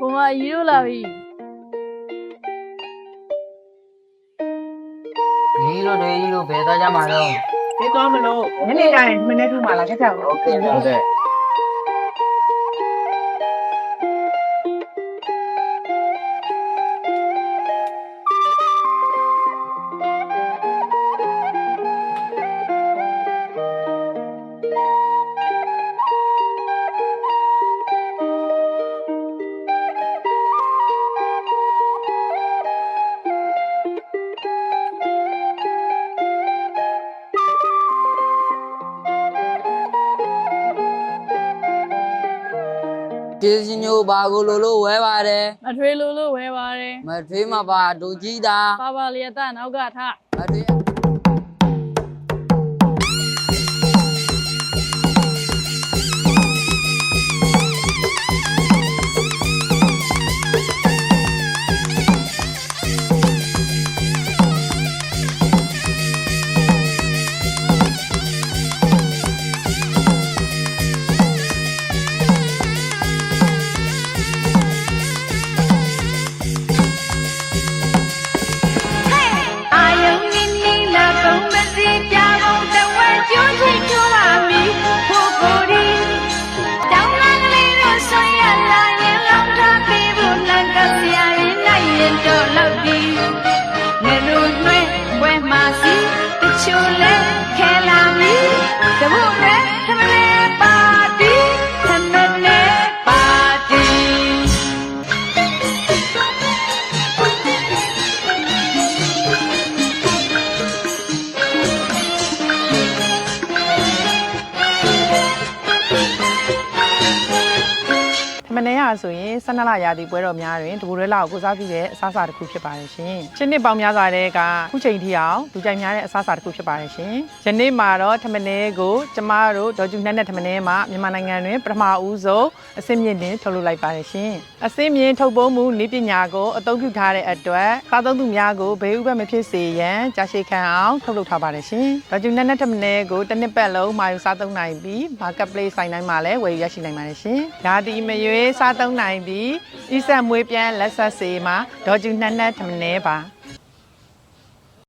ဘုံမကြီးတို့လာပြီကြီးတို့တွေကြီးတို့ဘယ်သားကြမှာတော့ ဒီတော့မလို့ညနေတိုင်းမနေ့ကမှလာခဲ့ကြဘူး ဟုတ်ကဲ့ဟုတ်ကဲ့ကျေးဇူးညိုပါကိုလိုဝဲပါတယ် မထွေးလို့ဝဲပါတယ် မထွေးမှာပါဒူကြီးတာ ပါလျက်သားနောက်ကထ မထွေးမနေ့ကဆိုရင်12လရာသီပွဲတော်များတွင်တဘူရဲလာကိုကိုစားပြုတဲ့အစားအစာတစ်ခုဖြစ်ပါတယ်ရှင်။ရှင်းနှစ်ပေါင်းများစွာတဲ့ကခုချိန်ထိအောင်လူကြိုက်များတဲ့အစားအစာတစ်ခုဖြစ်ပါတယ်ရှင်။ယနေ့မှာတော့ထမင်းကိုကျမတို့ဒေါ်ကျူနှက်နဲ့ထမင်းမှာမြန်မာနိုင်ငံတွင်ပထမဦးဆုံးအဆင့်မြင့်တင်ထုတ်လုပ်လိုက်ပါတယ်ရှင်။အဆင့်မြင့်ထုတ်ပိုးမှုနည်းပညာကိုအသုံးပြုထားတဲ့အတွက်စားသုံးသူများကိုဘေးဥပဒ်မဖြစ်စေရန်ကြာရှည်ခံအောင်ထုတ်လုပ်ထားပါတယ်ရှင်။ဒေါ်ကျူနှက်နဲ့ထမင်းကိုတစ်နှစ်ပတ်လုံးမှာယူစားသုံးနိုင်ပြီး marketplace ဆိုင်တိုင်းမှာလည်းဝယ်ယူရရှိနိုင်ပါတယ်ရှင်။ရာသီမရွေးစားသုံးနိုင်ပြီးဤဆက်မွေးပြန်လက်ဆက်စေမှာဒေါ်ကျူနှက်နဲ့ထမင်းပါ